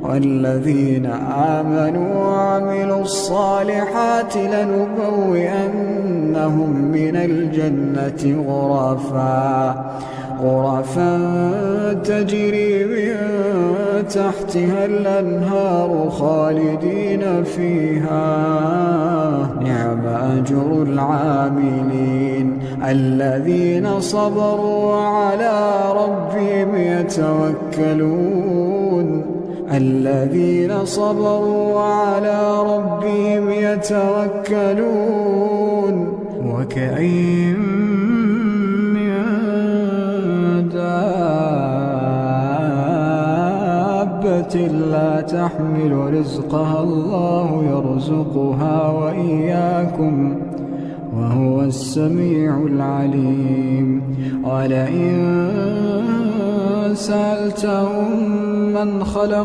والذين آمنوا وعملوا الصالحات لنبوئنهم من الجنة غرفا تجري من تحتها الأنهار خالدين فيها نعم أجر العاملين الذين صبروا وعلى ربهم يتوكلون وكأين من دابة لا تحمل رزقها الله يرزقها وإياكم وهو السميع العليم ولئن سألتهم من خلق